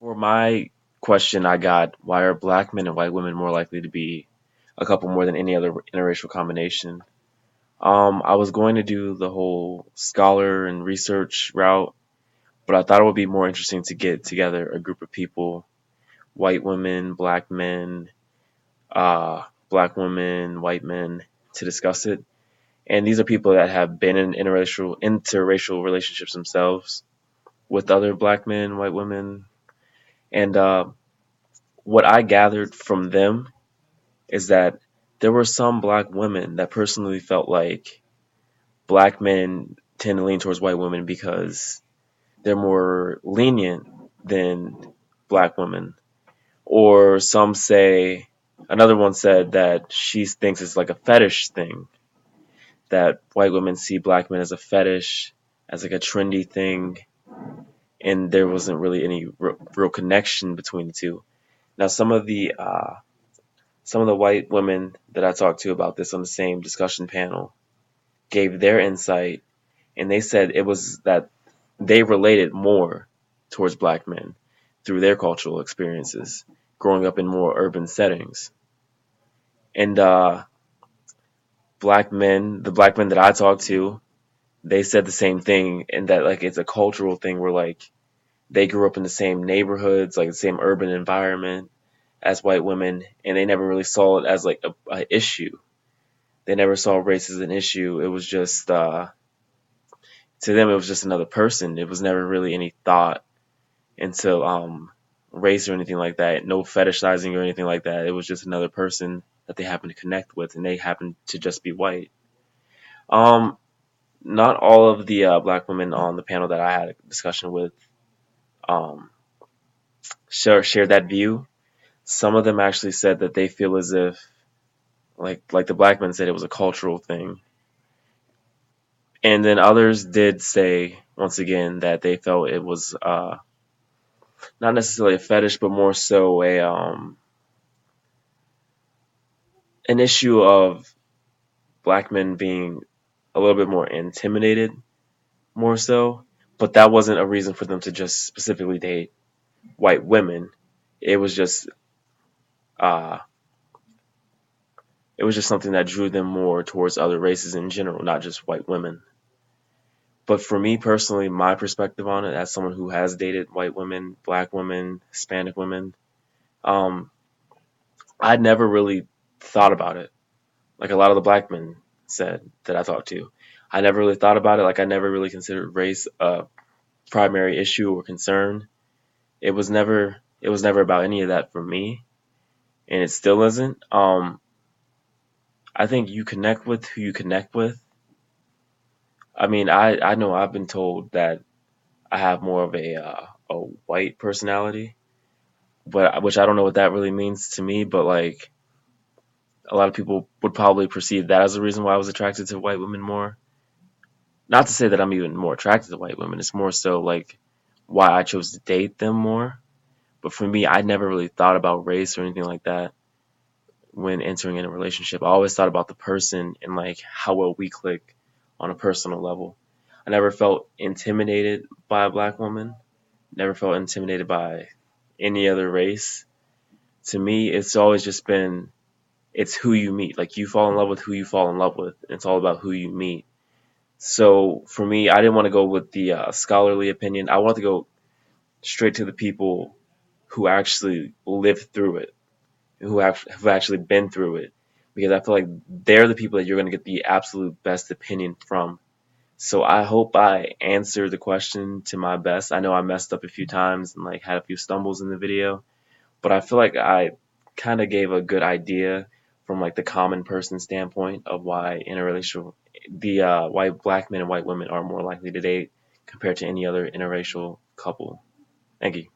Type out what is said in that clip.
For my question, I got why are black men and white women more likely to be a couple more than any other interracial combination? I was going to do the whole scholar and research route, but I thought it would be more interesting to get together a group of people, white women, black women, white men, to discuss it. And these are people that have been in interracial relationships themselves with other black men, white women, and what I gathered from them is that there were some black women that personally felt like black men tend to lean towards white women because they're more lenient than black women. Or some say, another one said that she thinks it's like a fetish thing, that white women see black men as a fetish, as like a trendy thing, and there wasn't really any real connection between the two. Now, some of the white women that I talked to about this on the same discussion panel gave their insight, and they said it was that they related more towards black men through their cultural experiences, growing up in more urban settings. And the black men that I talked to, they said the same thing, and that like it's a cultural thing where like they grew up in the same neighborhoods, like the same urban environment as white women, and they never really saw it as like a issue. They never saw race as an issue. It was just to them it was just another person. It was never really any thought into race or anything like that. No fetishizing or anything like that. It was just another person that they happened to connect with, and they happened to just be white. Um, Not all of the black women on the panel that I had a discussion with um, shared that view. Some of them actually said that they feel as if, like the black men said, it was a cultural thing. And then others did say, once again, that they felt it was not necessarily a fetish, but more so an issue of black men being a little bit more intimidated, more so. But that wasn't a reason for them to just specifically date white women. It was just uh, it was just something that drew them more towards other races in general, not just white women. But for me personally, my perspective on it, as someone who has dated white women, black women, Hispanic women, um, I'd never really thought about it. Like a lot of the black men said that I talked to, I never really thought about it. Like I never really considered race a primary issue or concern. It was never about any of that for me, and it still isn't. I think you connect with who you connect with. I mean, I know I've been told that I have more of a white personality, but which I don't know what that really means to me. But like a lot of people would probably perceive that as a reason why I was attracted to white women more. Not to say that I'm even more attracted to white women. It's more so like why I chose to date them more. But for me, I never really thought about race or anything like that when entering in a relationship. I always thought about the person and like how well we click on a personal level. I never felt intimidated by a black woman. Never felt intimidated by any other race. To me, it's always just been it's who you meet. Like you fall in love with who you fall in love with. It's all about who you meet. So for me, I didn't want to go with the scholarly opinion. I wanted to go straight to the people who actually lived through it, who actually been through it, because I feel like they're the people that you're going to get the absolute best opinion from. So I hope I answered the question to my best. I know I messed up a few times and like had a few stumbles in the video, but I feel like I kind of gave a good idea from like the common person standpoint of why interracial why black men and white women are more likely to date compared to any other interracial couple. Thank you.